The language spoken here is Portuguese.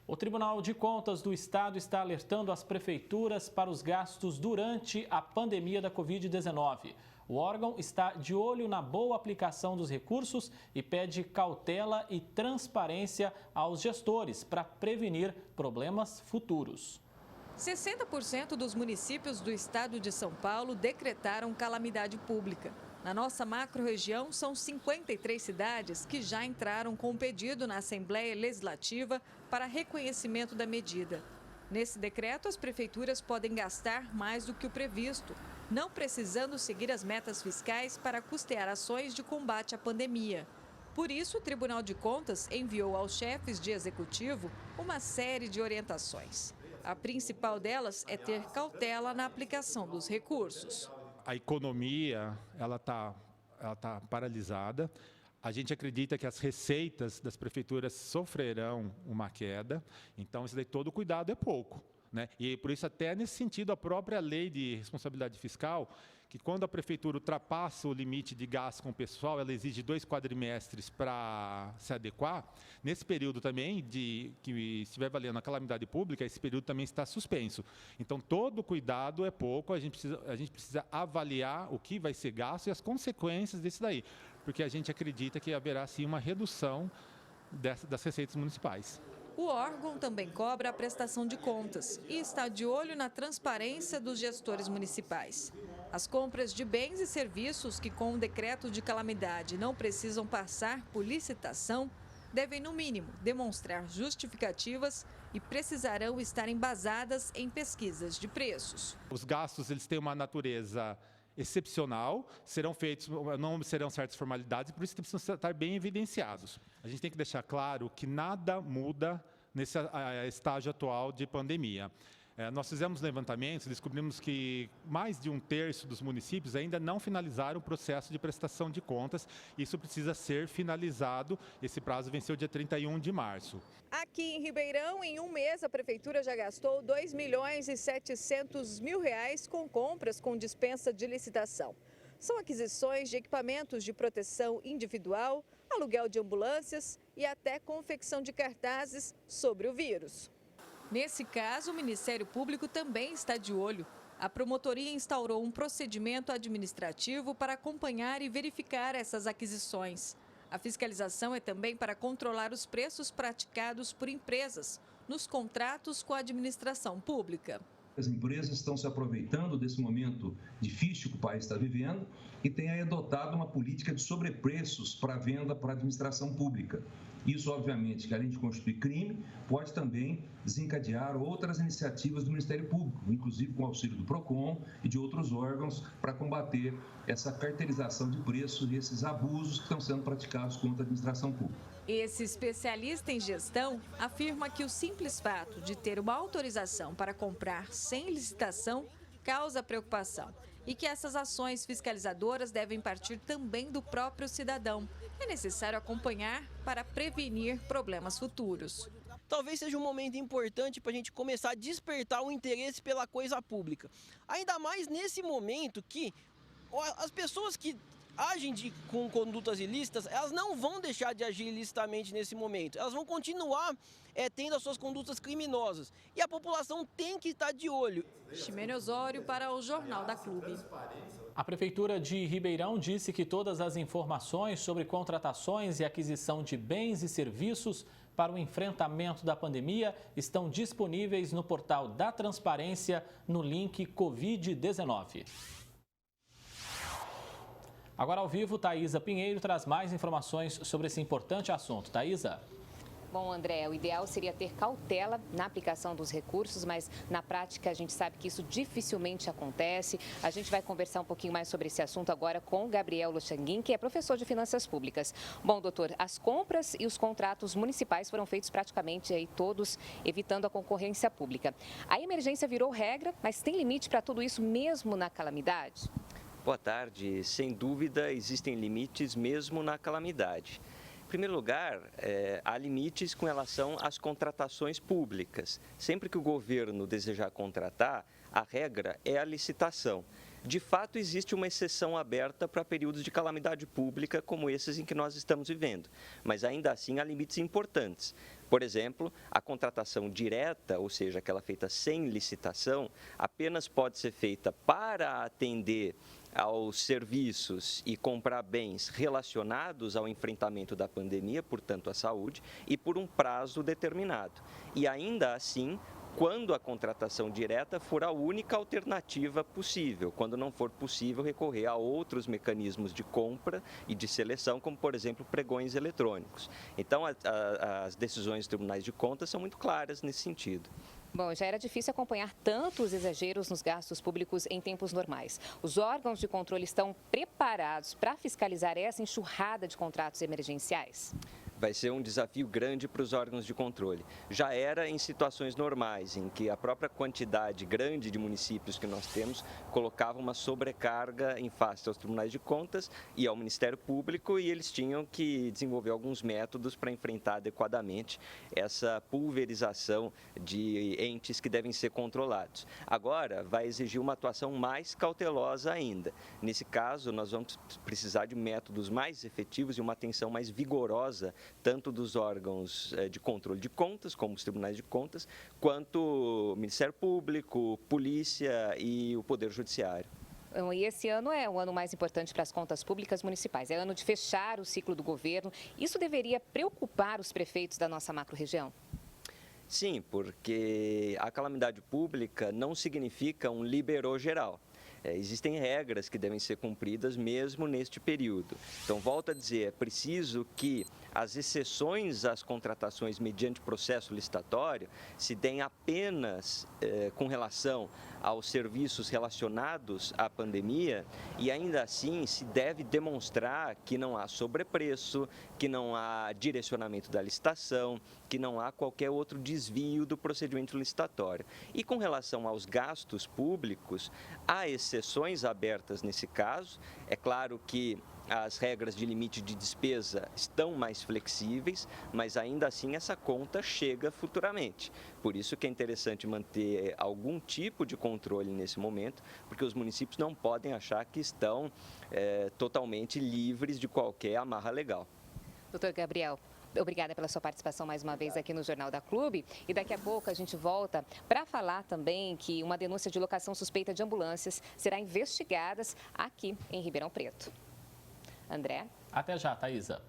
O Tribunal de Contas do Estado está alertando as prefeituras para os gastos durante a pandemia da Covid-19. O órgão está de olho na boa aplicação dos recursos e pede cautela e transparência aos gestores para prevenir problemas futuros. 60% dos municípios do estado de São Paulo decretaram calamidade pública. Na nossa macro-região, são 53 cidades que já entraram com um pedido na Assembleia Legislativa para reconhecimento da medida. Nesse decreto, as prefeituras podem gastar mais do que o previsto, não precisando seguir as metas fiscais para custear ações de combate à pandemia. Por isso, o Tribunal de Contas enviou aos chefes de executivo uma série de orientações. A principal delas é ter cautela na aplicação dos recursos. A economia ela tá paralisada. A gente acredita que as receitas das prefeituras sofrerão uma queda, então isso daí todo cuidado é pouco, né? E por isso até nesse sentido a própria lei de responsabilidade fiscal, que quando a prefeitura ultrapassa o limite de gasto com o pessoal, ela exige 2 quadrimestres para se adequar. Nesse período também que estiver valendo a calamidade pública, esse período também está suspenso. Então todo cuidado é pouco, a gente precisa avaliar o que vai ser gasto e as consequências disso daí, porque a gente acredita que haverá sim uma redução das receitas municipais. O órgão também cobra a prestação de contas e está de olho na transparência dos gestores municipais. As compras de bens e serviços que, com o decreto de calamidade, não precisam passar por licitação, devem, no mínimo, demonstrar justificativas e precisarão estar embasadas em pesquisas de preços. Os gastos eles têm uma natureza excepcional, serão feitos, não serão certas formalidades, por isso que precisam estar bem evidenciados. A gente tem que deixar claro que nada muda nesse estágio atual de pandemia. Nós fizemos levantamentos, descobrimos que mais de 1/3 dos municípios ainda não finalizaram o processo de prestação de contas. Isso precisa ser finalizado. Esse prazo venceu dia 31 de março. Aqui em Ribeirão, em um mês, a prefeitura já gastou R$ 2.700.000 com compras com dispensa de licitação. São aquisições de equipamentos de proteção individual, aluguel de ambulâncias e até confecção de cartazes sobre o vírus. Nesse caso, o Ministério Público também está de olho. A promotoria instaurou um procedimento administrativo para acompanhar e verificar essas aquisições. A fiscalização é também para controlar os preços praticados por empresas nos contratos com a administração pública. As empresas estão se aproveitando desse momento difícil que o país está vivendo e têm aí adotado uma política de sobrepreços para venda para a administração pública. Isso, obviamente, que além de constituir crime, pode também desencadear outras iniciativas do Ministério Público, inclusive com o auxílio do PROCON e de outros órgãos, para combater essa cartelização de preços e esses abusos que estão sendo praticados contra a administração pública. Esse especialista em gestão afirma que o simples fato de ter uma autorização para comprar sem licitação causa preocupação e que essas ações fiscalizadoras devem partir também do próprio cidadão. É necessário acompanhar para prevenir problemas futuros. Talvez seja um momento importante para a gente começar a despertar o interesse pela coisa pública. Ainda mais nesse momento que as pessoas que agem com condutas ilícitas, elas não vão deixar de agir ilicitamente nesse momento. Elas vão continuar tendo as suas condutas criminosas. E a população tem que estar de olho. Ximene Osório para o Jornal da Clube. A Prefeitura de Ribeirão disse que todas as informações sobre contratações e aquisição de bens e serviços para o enfrentamento da pandemia estão disponíveis no portal da Transparência no link Covid-19. Agora ao vivo, Thaisa Pinheiro traz mais informações sobre esse importante assunto. Thaisa. Bom, André, o ideal seria ter cautela na aplicação dos recursos, mas na prática a gente sabe que isso dificilmente acontece. A gente vai conversar um pouquinho mais sobre esse assunto agora com Gabriel Lochanguin, que é professor de Finanças Públicas. Bom, doutor, as compras e os contratos municipais foram feitos praticamente aí todos evitando a concorrência pública. A emergência virou regra, mas tem limite para tudo isso mesmo na calamidade? Boa tarde. Sem dúvida, existem limites mesmo na calamidade. Em primeiro lugar, há limites com relação às contratações públicas. Sempre que o governo desejar contratar, a regra é a licitação. De fato, existe uma exceção aberta para períodos de calamidade pública como esses em que nós estamos vivendo, mas ainda assim há limites importantes. Por exemplo, a contratação direta, ou seja, aquela feita sem licitação, apenas pode ser feita para atender aos serviços e comprar bens relacionados ao enfrentamento da pandemia, portanto, à saúde, e por um prazo determinado. E ainda assim, quando a contratação direta for a única alternativa possível, quando não for possível recorrer a outros mecanismos de compra e de seleção, como, por exemplo, pregões eletrônicos. Então, as decisões dos tribunais de contas são muito claras nesse sentido. Bom, já era difícil acompanhar tantos exageros nos gastos públicos em tempos normais. Os órgãos de controle estão preparados para fiscalizar essa enxurrada de contratos emergenciais? Vai ser um desafio grande para os órgãos de controle. Já era em situações normais, em que a própria quantidade grande de municípios que nós temos colocava uma sobrecarga em face aos tribunais de contas e ao Ministério Público, e eles tinham que desenvolver alguns métodos para enfrentar adequadamente essa pulverização de entes que devem ser controlados. Agora, vai exigir uma atuação mais cautelosa ainda. Nesse caso, nós vamos precisar de métodos mais efetivos e uma atenção mais vigorosa tanto dos órgãos de controle de contas, como os tribunais de contas, quanto o Ministério Público, Polícia e o Poder Judiciário. E esse ano é o ano mais importante para as contas públicas municipais. É ano de fechar o ciclo do governo. Isso deveria preocupar os prefeitos da nossa macro-região? Sim, porque a calamidade pública não significa um liberou geral. Existem regras que devem ser cumpridas mesmo neste período. Então, volto a dizer, é preciso que as exceções às contratações mediante processo licitatório se deem apenas com relação aos serviços relacionados à pandemia, e ainda assim se deve demonstrar que não há sobrepreço, que não há direcionamento da licitação, que não há qualquer outro desvio do procedimento licitatório. E com relação aos gastos públicos, há exceções abertas nesse caso. É claro que as regras de limite de despesa estão mais flexíveis, mas ainda assim essa conta chega futuramente. Por isso que é interessante manter algum tipo de controle nesse momento, porque os municípios não podem achar que estão totalmente livres de qualquer amarra legal. Doutor Gabriel, obrigada pela sua participação mais uma vez aqui no Jornal da Clube. E daqui a pouco a gente volta para falar também que uma denúncia de locação suspeita de ambulâncias será investigada aqui em Ribeirão Preto. André? Até já, Thaisa.